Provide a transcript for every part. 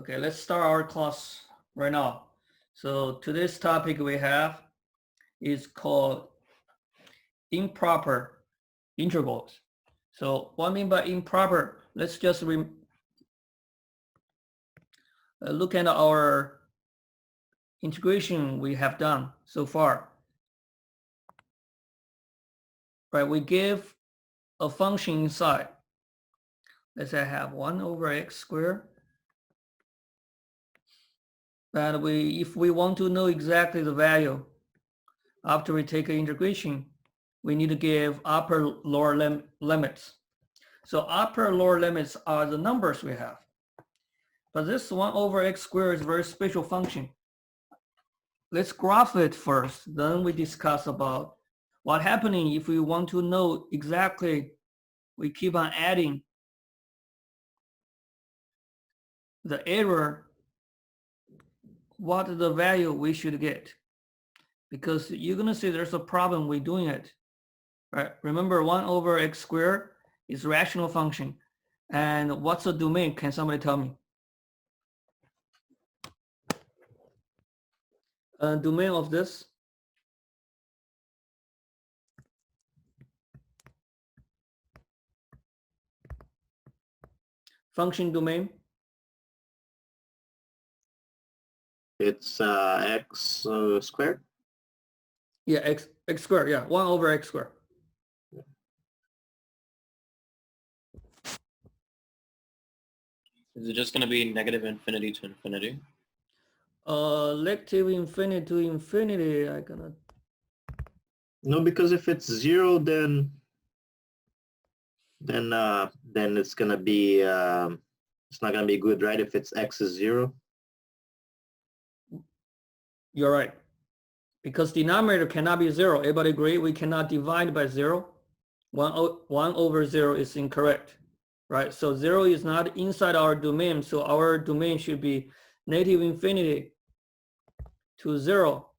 Okay, let's start our class right now. So today's topic we have is called improper integrals. So what I mean by improper, let's just look at our integration we have done so far. Right, we give a function inside. Let's say I have 1 over x squared. But if we want to know exactly the value after we take an integration, we need to give upper lower limits. So upper lower limits are the numbers we have. But this 1 over x squared is a very special function. Let's graph it first, then we discuss about what happening if we want to know exactly, we keep on adding the error, what the value we should get. Because you're gonna see there's a problem with doing it. Right? Remember 1 over x squared is rational function. And what's the domain? Can somebody tell me? Domain of this? Function domain? It's x squared. Yeah, x squared. Yeah, 1 over x squared. Is it just going to be negative infinity to infinity? Negative infinity to infinity, I gonna. No, because if it's 0, then it's gonna be it's not gonna be good, right? If it's x is 0. You're right. Because denominator cannot be 0. Everybody agree? We cannot divide by 0. 1 over 0 is incorrect, right? So 0 is not inside our domain. So our domain should be negative infinity to 0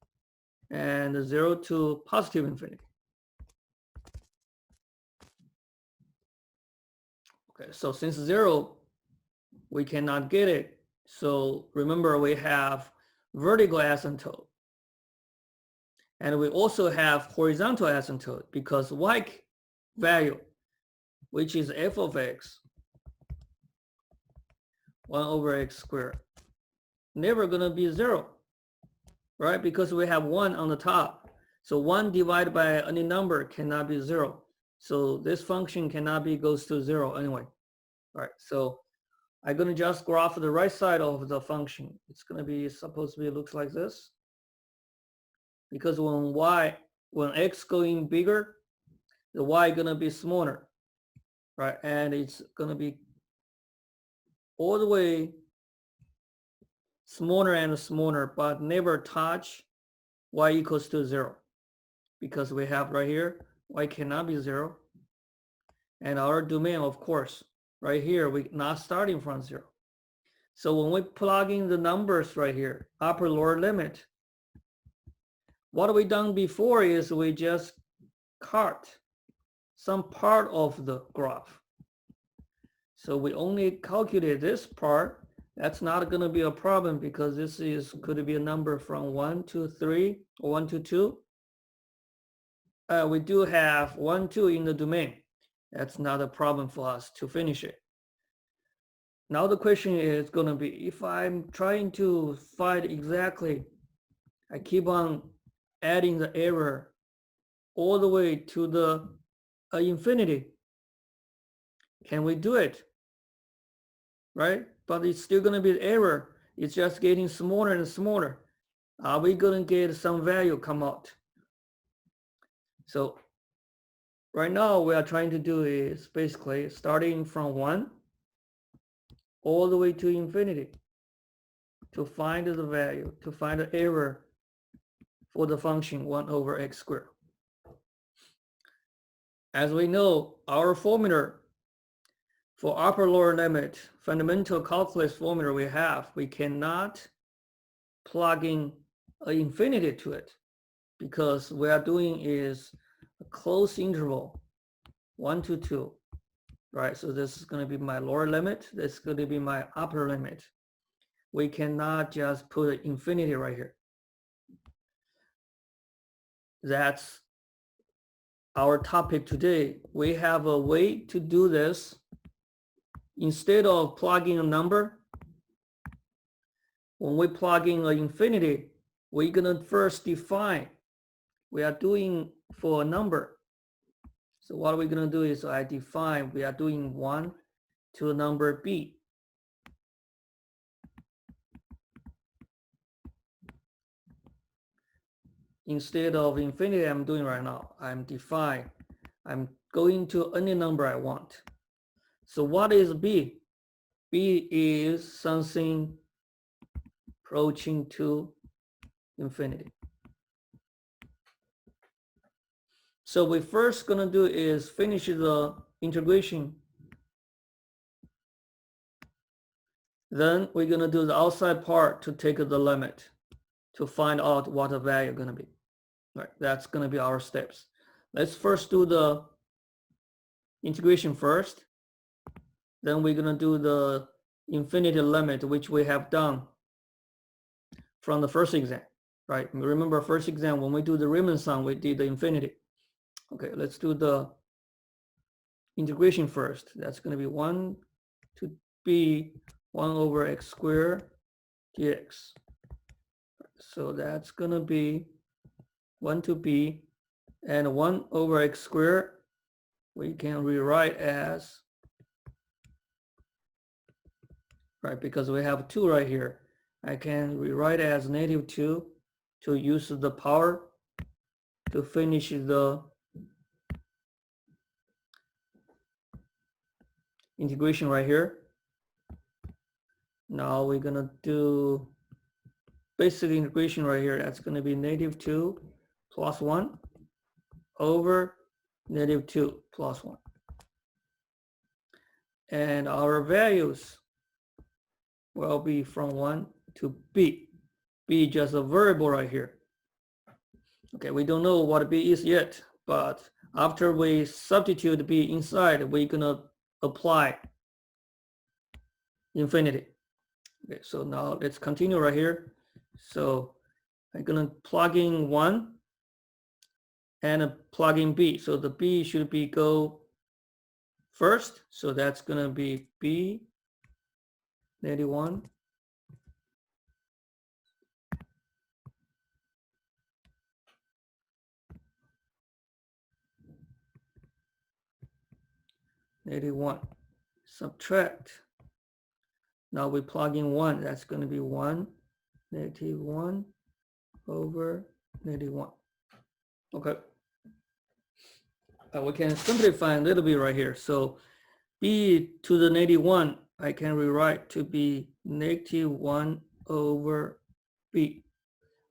and 0 to positive infinity. Okay, so since 0, we cannot get it. So remember we have vertical asymptote. And we also have horizontal asymptote because y value, which is f of x, 1 over x squared, never gonna be 0, right? Because we have 1 on the top. So 1 divided by any number cannot be 0. So this function cannot be goes to 0 anyway. All right, so I'm gonna just graph the right side of the function. It's gonna be supposed to be looks like this. Because when x going bigger, the y gonna be smaller, right? And it's gonna be all the way smaller and smaller, but never touch y equals to 0. Because we have right here, y cannot be 0. And our domain, of course, right here, we not starting from 0. So when we plug in the numbers right here, upper lower limit, what we done before is we just cut some part of the graph. So we only calculate this part. That's not going to be a problem because this could be a number from 1 to 3 or 1 to 2. We do have 1, 2 in the domain. That's not a problem for us to finish it. Now the question is going to be, if I'm trying to find exactly, I keep on adding the error all the way to the infinity. Can we do it? Right? But it's still going to be an error. It's just getting smaller and smaller. Are we going to get some value come out? So right now we are trying to do is basically starting from 1 all the way to infinity to find the value, to find the error for the function 1 over x squared. As we know, our formula for upper lower limit, fundamental calculus formula we cannot plug in an infinity to it because we are doing is a closed interval, 1 to 2, right? So this is going to be my lower limit. This is going to be my upper limit. we cannot just put infinity right here. That's our topic today. We have a way to do this. Instead of plugging a number, when we plug in an infinity, we're gonna first define. We are doing for a number. So what we're gonna do is I define, we are doing 1 to a number b. Instead of infinity I'm doing right now, I'm going to any number I want. So what is b? B is something approaching to infinity. So we first gonna do is finish the integration. Then we're gonna do the outside part to take the limit to find out what the value gonna be. Right, that's gonna be our steps. Let's first do the integration first. Then we're gonna do the infinity limit, which we have done from the first exam, right? Remember first exam, when we do the Riemann sum, we did the infinity. Okay, let's do the integration first. That's gonna be 1 to b 1 over x squared dx. So that's gonna be 1 to b, and 1 over x squared we can rewrite as, right, because we have 2 right here. I can rewrite as -2 to use the power to finish the integration right here. Now we're gonna do basic integration right here. That's gonna be -2 plus 1 over -2 plus 1. And our values will be from 1 to b. B is just a variable right here. Okay, we don't know what b is yet, but after we substitute b inside, we're gonna apply infinity. Okay, so now let's continue right here. So I'm gonna plug in 1 and plug in b. So the b should be go first. So that's gonna be b -1 -1. Subtract. Now we plug in 1. That's going to be 1 -1 over -1. Okay. We can simplify a little bit right here. So b to the -1, I can rewrite to be -1 over b.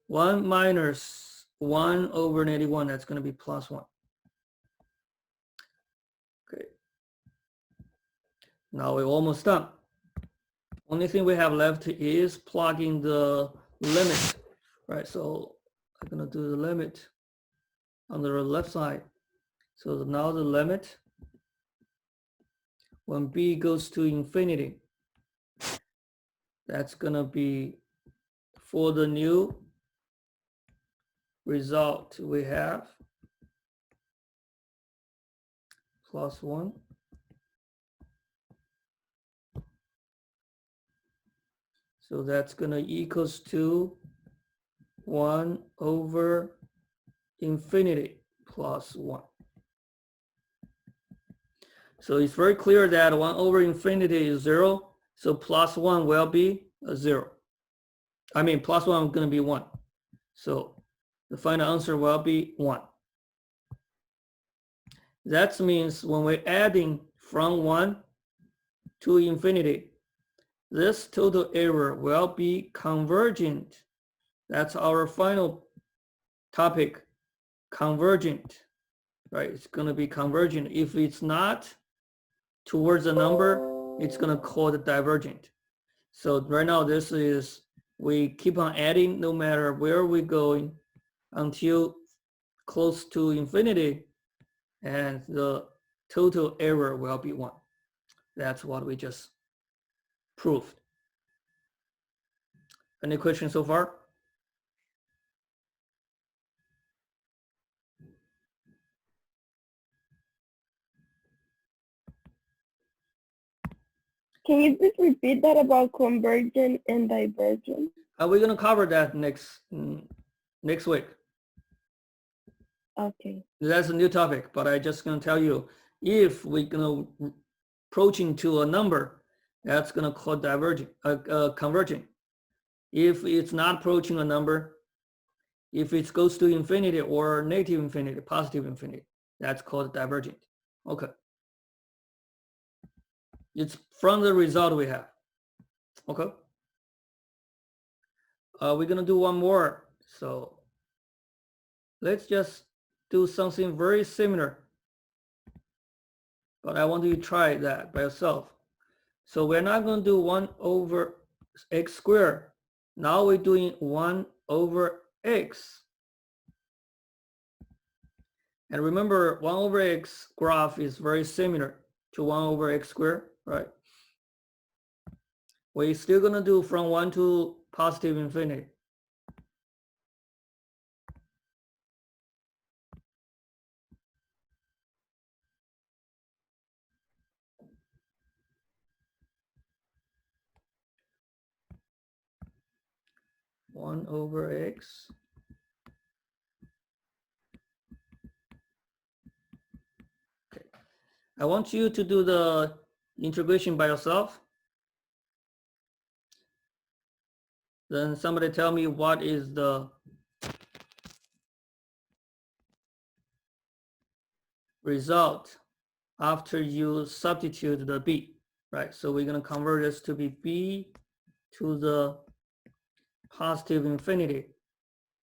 1 minus 1 over -1, that's going to be +1. Okay. Now we're almost done. Only thing we have left is plugging the limit, right? So I'm gonna do the limit on the left side. So now the limit, when b goes to infinity, that's gonna be, for the new result we have, +1. So that's gonna equals to 1 over infinity plus 1. So it's very clear that 1 over infinity is 0. So +1 will be a 0. I mean, +1 is going to be 1. So the final answer will be 1. That means when we're adding from 1 to infinity, this total error will be convergent. That's our final topic, convergent, right? It's going to be convergent. If it's not towards a number, it's going to call it divergent. So right now, this is, we keep on adding no matter where we're going until close to infinity, and the total error will be 1. That's what we just proved. Any questions so far? Can you please repeat that about convergent and divergent? We're gonna cover that next week. Okay. That's a new topic, but I just gonna tell you, if we're gonna approaching to a number, that's gonna call diverging, converging. If it's not approaching a number, if it goes to infinity or negative infinity, positive infinity, that's called divergent. Okay. It's from the result we have. Okay. We're gonna do one more. So let's just do something very similar. But I want you to try that by yourself. So we're not going to do 1 over x squared. Now we're doing 1 over x. And remember, 1 over x graph is very similar to 1 over x squared, right? We're still going to do from 1 to positive infinity. One over x. Okay. I want you to do the integration by yourself. Then somebody tell me what is the result after you substitute the b, right? So we're going to convert this to be b to the positive infinity.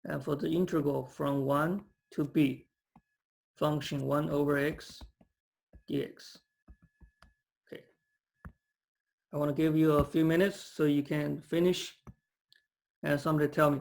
And for the integral from 1 to b, function 1 over x dx. Okay. I want to give you a few minutes so you can finish and somebody tell me.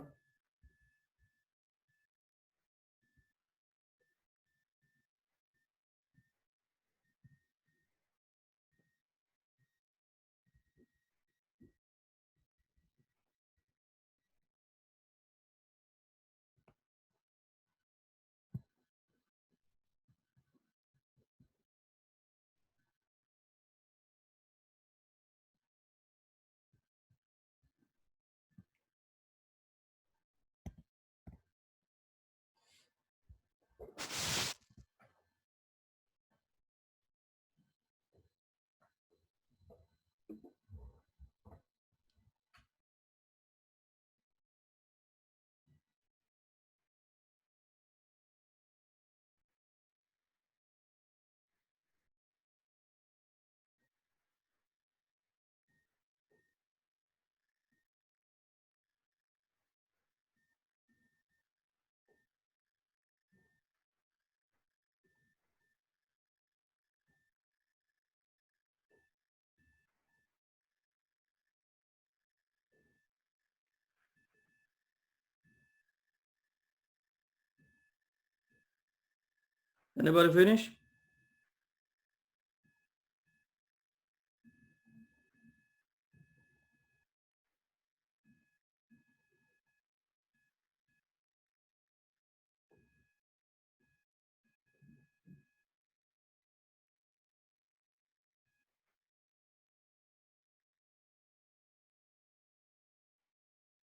Anybody finish?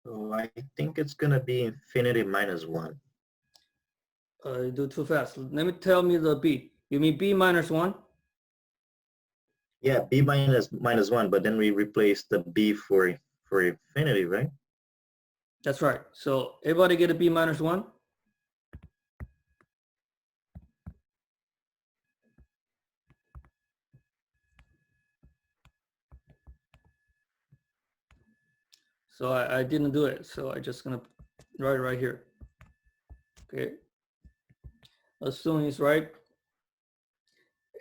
So I think it's going to be infinity minus 1. You do too fast. Let me tell me the b. You mean b minus 1? Yeah, b minus 1, but then we replace the b for infinity, right? That's right. So everybody get a b minus 1? So I didn't do it. So I just gonna write it right here. Okay. As soon as right,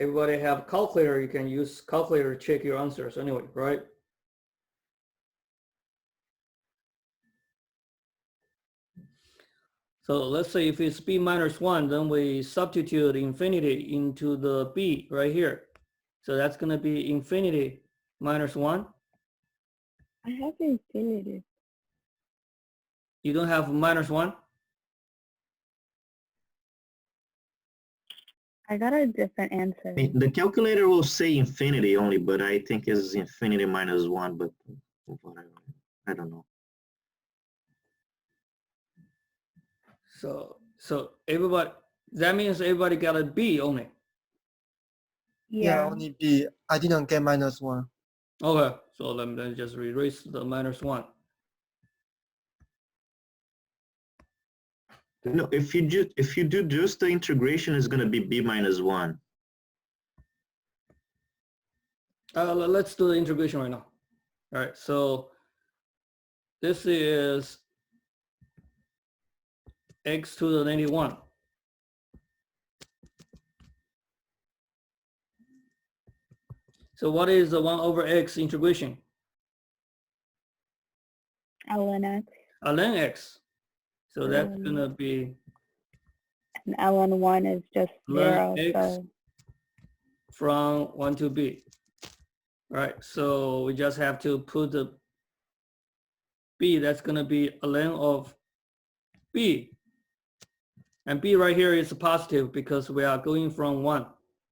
everybody have calculator. You can use calculator to check your answers anyway, right? So let's say if it's b minus 1, then we substitute infinity into the b right here. So that's going to be infinity minus 1. I have infinity. You don't have -1? I got a different answer. The calculator will say infinity only, but I think it's infinity -1, but whatever. I don't know. So everybody, that means everybody got a B only. Yeah. only B. I didn't get -1. Okay, so let me just erase the -1. No, if you do just the integration, it's gonna be B -1. Let's do the integration right now. All right, so this is x to the -1. So what is the 1 over x integration? ln x. Ln x. So that's Um, gonna be And ln 1 is just ln 0. x So from 1 to b. All right, so we just have to put the b, that's gonna be ln of b. And b right here is positive because we are going from 1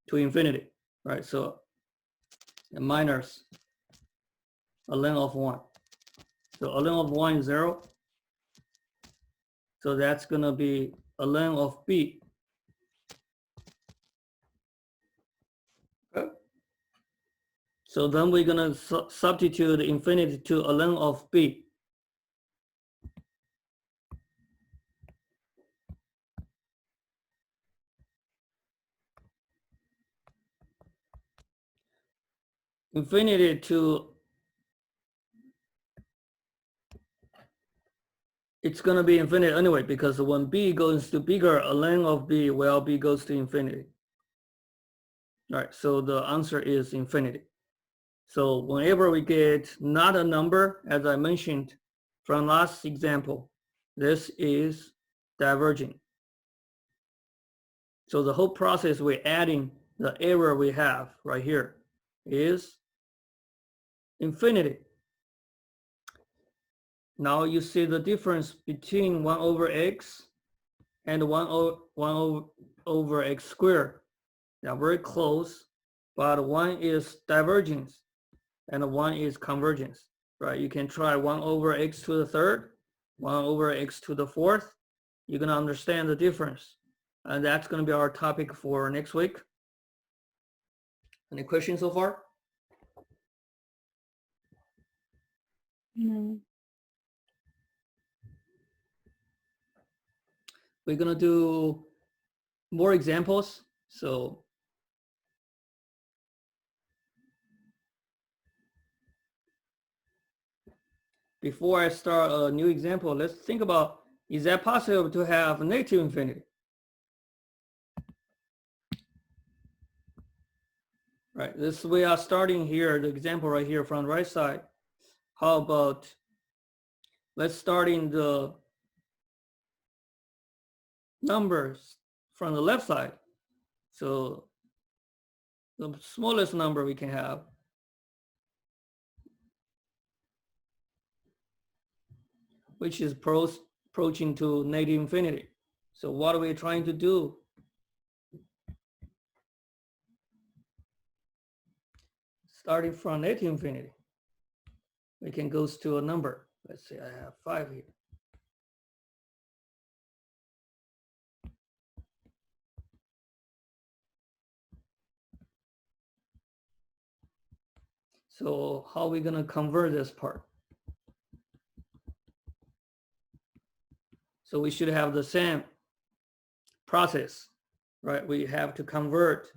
to infinity, right? So minus ln of 1. So ln of 1 is 0. So that's gonna be ln of b. Okay. So then we're gonna substitute infinity to ln of b. Infinity to, it's gonna be infinite anyway, because when b goes to bigger, ln of b, well, b goes to infinity. All right, so the answer is infinity. So whenever we get not a number, as I mentioned from last example, this is diverging. So the whole process we're adding the error we have right here is infinity. Now you see the difference between 1 over x and 1 over x squared. They are very close, but one is divergence and one is convergence, right? You can try 1 over x to the third, 1 over x to the fourth. You're gonna understand the difference. And that's gonna be our topic for next week. Any questions so far? no. We're gonna do more examples. So before I start a new example, let's think about, is that possible to have negative infinity? Right, this we are starting here, the example right here from the right side. How about, let's start in the numbers from the left side. So the smallest number we can have, which is approaching to negative infinity. So what are we trying to do? Starting from negative infinity, we can go to a number. Let's say I have 5 here. So how are we gonna convert this part? So we should have the same process, right? We have to convert.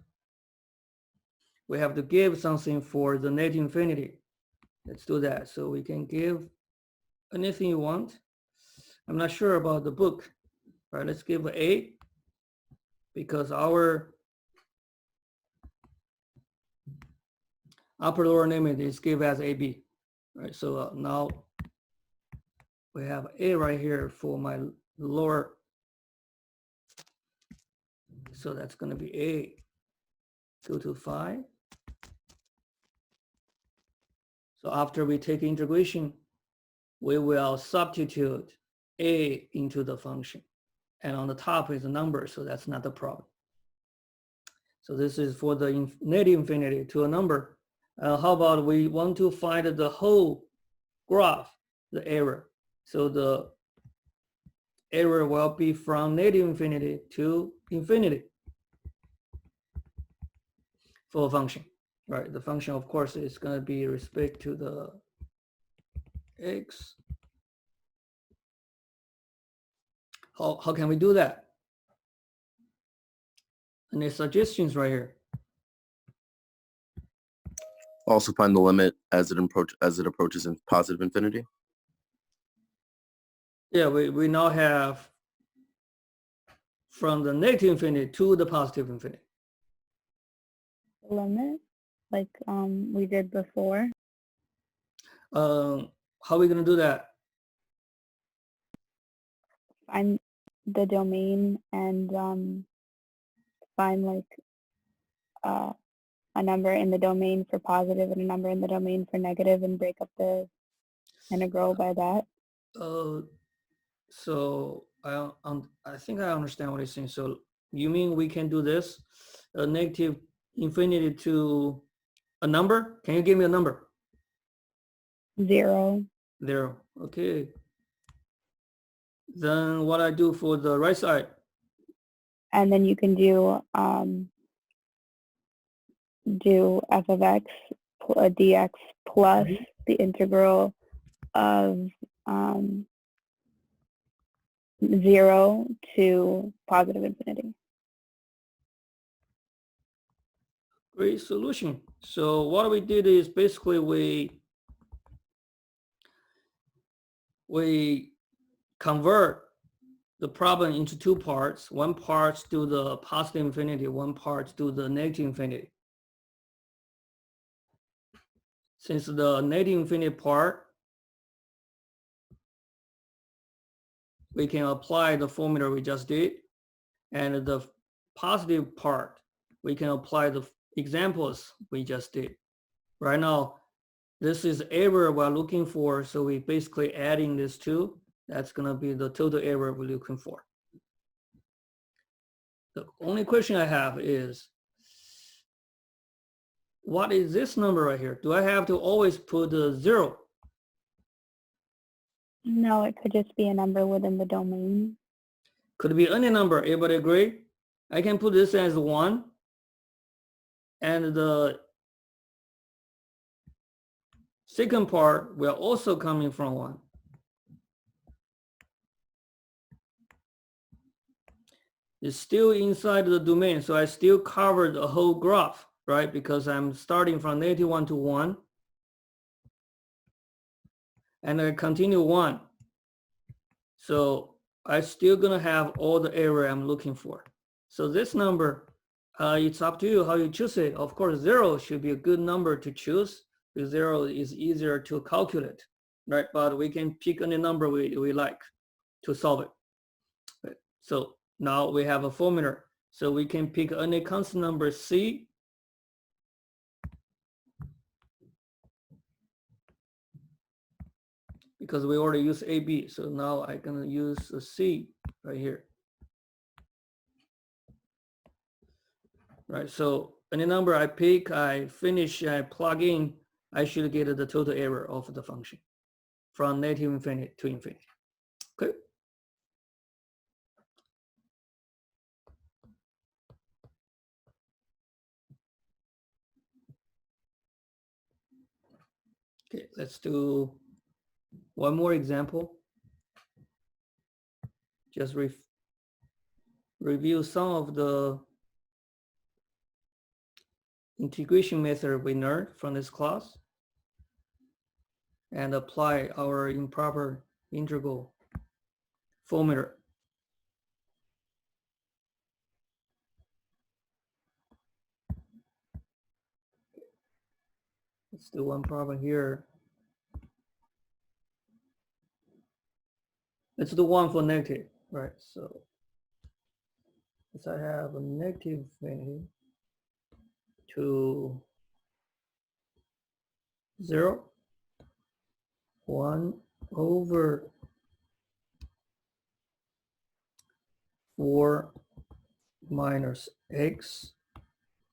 We have to give something for the negative infinity. Let's do that. So we can give anything you want. I'm not sure about the book, right? Let's give A, because our upper lower limit is give as AB, right? So now we have A right here for my lower. So that's going to be A, go to 5. So after we take integration, we will substitute a into the function. And on the top is a number, so that's not the problem. So this is for the negative infinity to a number. How about we want to find the whole graph, the error. So the error will be from negative infinity to infinity for a function, right? The function, of course, is going to be respect to the x. How can we do that? Any suggestions right here? Also find the limit as it approaches in positive infinity. Yeah, we now have from the negative infinity to the positive infinity. Limit, like we did before. How are we going to do that? Find the domain and find like a number in the domain for positive and a number in the domain for negative, and break up the integral by that. So I think I understand what you're saying. So you mean we can do this, a negative infinity to a number? Can you give me a number? 0. 0. Okay. Then what I do for the right side? And then you can do f of x dx plus the integral of 0 to positive infinity. Great solution. So what we did is basically we convert the problem into two parts. One part to the positive infinity, one part to the negative infinity. Since the negative infinity part, we can apply the formula we just did. And the positive part, we can apply the examples we just did. Right now, this is error we're looking for, so we basically adding this two. That's gonna be the total error we're looking for. The only question I have is, what is this number right here? Do I have to always put a 0? No, it could just be a number within the domain. Could be any number, everybody agree? I can put this as 1, and the second part will also coming from 1. It's still inside the domain, so I still covered the whole graph, right? Because I'm starting from -1 to 1, and I continue 1. So I still gonna have all the error I'm looking for. So this number, it's up to you how you choose it. Of course, 0 should be a good number to choose, because 0 is easier to calculate, right? But we can pick any number we like to solve it. Right? So now we have a formula. So we can pick any constant number C. Because we already use AB. So now I'm gonna use a C right here. Right, so any number I pick, I finish, I plug in, I should get the total error of the function from negative infinity to infinity. Okay. Okay, let's do one more example. Just review some of the integration method we learned from this class and apply our improper integral formula. Let's do one problem here. Let's do one for negative, right? So as I have a negative infinity to 0, 1 over 4 minus x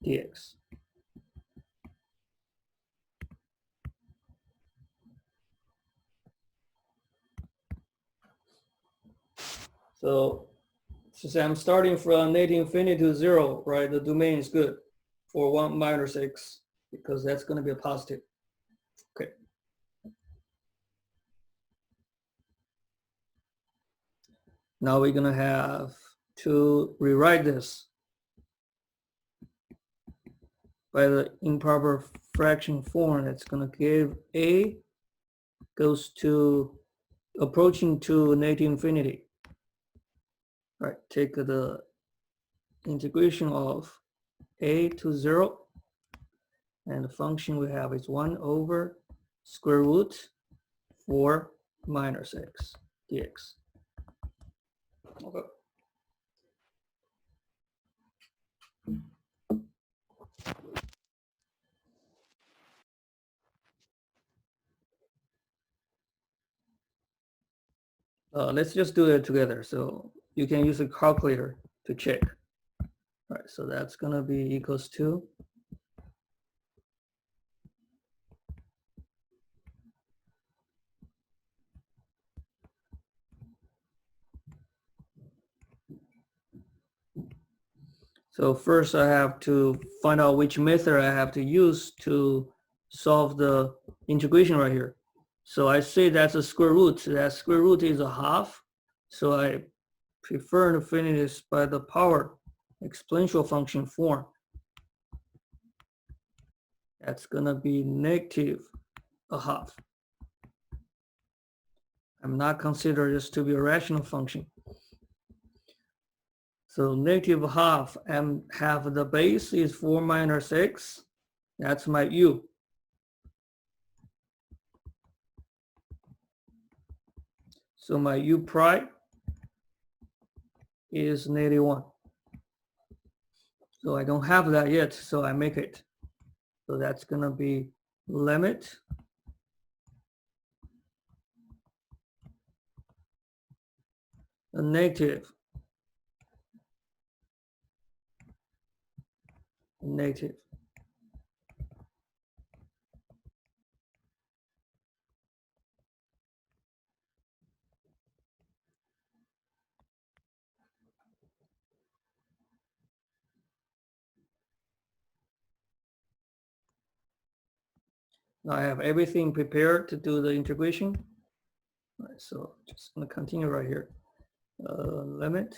dx. So since I'm starting from negative infinity to 0, right, the domain is good for 1 minus x because that's going to be a positive. Okay. Now we're going to have to rewrite this by the improper fraction form. That's going to give a goes to approaching to negative infinity. All right, take the integration of a to 0, and the function we have is 1 over square root 4 minus x dx. Okay. Let's just do it together. So you can use a calculator to check. All right, so that's going to be equals to so first I have to find out which method I have to use to solve the integration right here. So I say that's a square root. That square root is a half. So I prefer to finish this by the power exponential function form. That's going to be negative a half. I'm not consider this to be a rational function. So negative half and half the base is 4 minus x. That's my u. So my u prime is negative 1. So I don't have that yet, so I make it. So that's going to be limit a negative negative. Now I have everything prepared to do the integration. All right, so just going to continue right here. Limit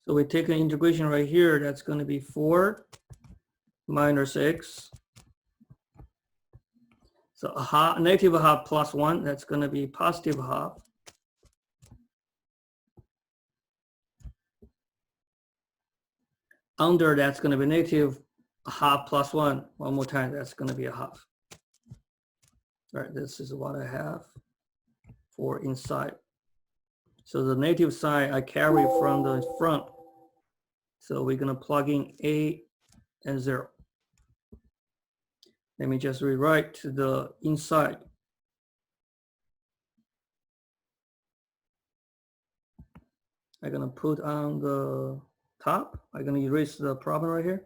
so we take an integration right here. That's going to be 4 minus x. So a half, negative a half plus 1, that's going to be positive half. Under that's going to be negative a half plus 1. One more time, that's going to be a half. All right, this is what I have for inside. So the negative sign I carry from the front. So we're going to plug in a and 0. Let me just rewrite to the inside. I'm going to put on the top. I'm going to erase the problem right here.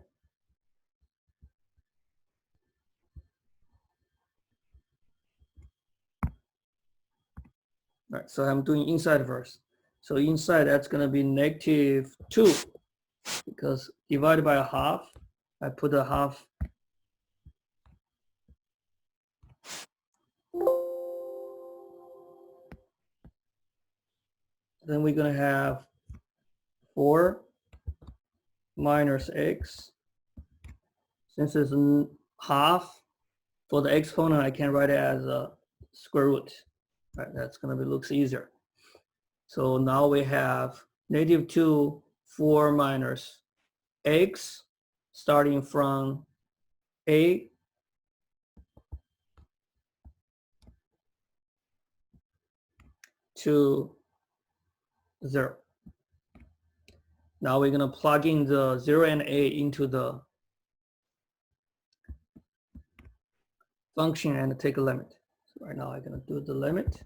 All right, so I'm doing inside first. So inside that's going to be negative 2 because divided by a half, I put a half. Then we're going to have 4 minus x. Since it's half, for the exponent, I can write it as a square root. Right, that's going to be looks easier. So now we have negative 2, 4 minus x, starting from a. to 0. Now we're gonna plug in the 0 and a into the function and take a limit. So right now I'm gonna do the limit.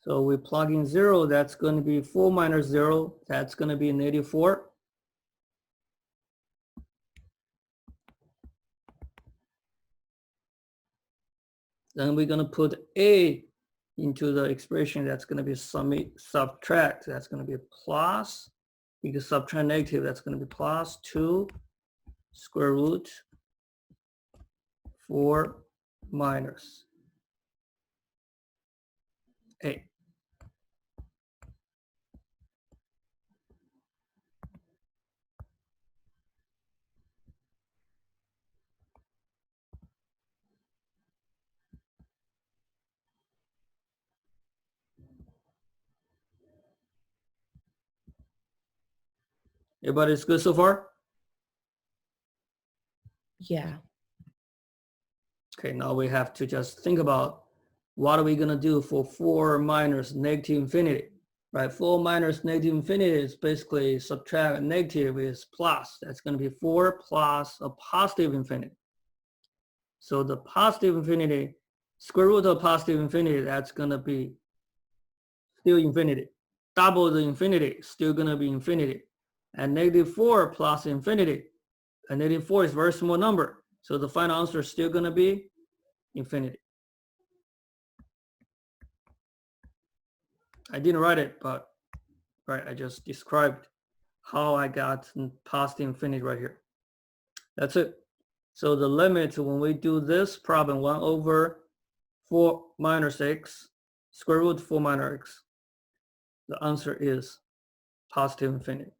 So we plug in 0, that's going to be 4 minus 0, that's going to be negative 4. Then we're going to put a into the expression, that's going to be subtract, that's going to be plus, because subtract negative, that's going to be plus 2 square root 4 minus a. Everybody's good so far? Yeah. Okay, now we have to just think about what are we going to do for 4 minus negative infinity, right? 4 minus negative infinity is basically subtract negative is plus. That's going to be 4 plus a positive infinity. So the positive infinity, square root of positive infinity, that's going to be still infinity. Double the infinity, still going to be infinity. And negative 4 plus infinity, and negative 4 is a very small number. So the final answer is still going to be infinity. I didn't write it, but right, I just described how I got past infinity right here. That's it. So the limit when we do this problem, 1 over 4 minus x, square root 4 minus x, the answer is positive infinity.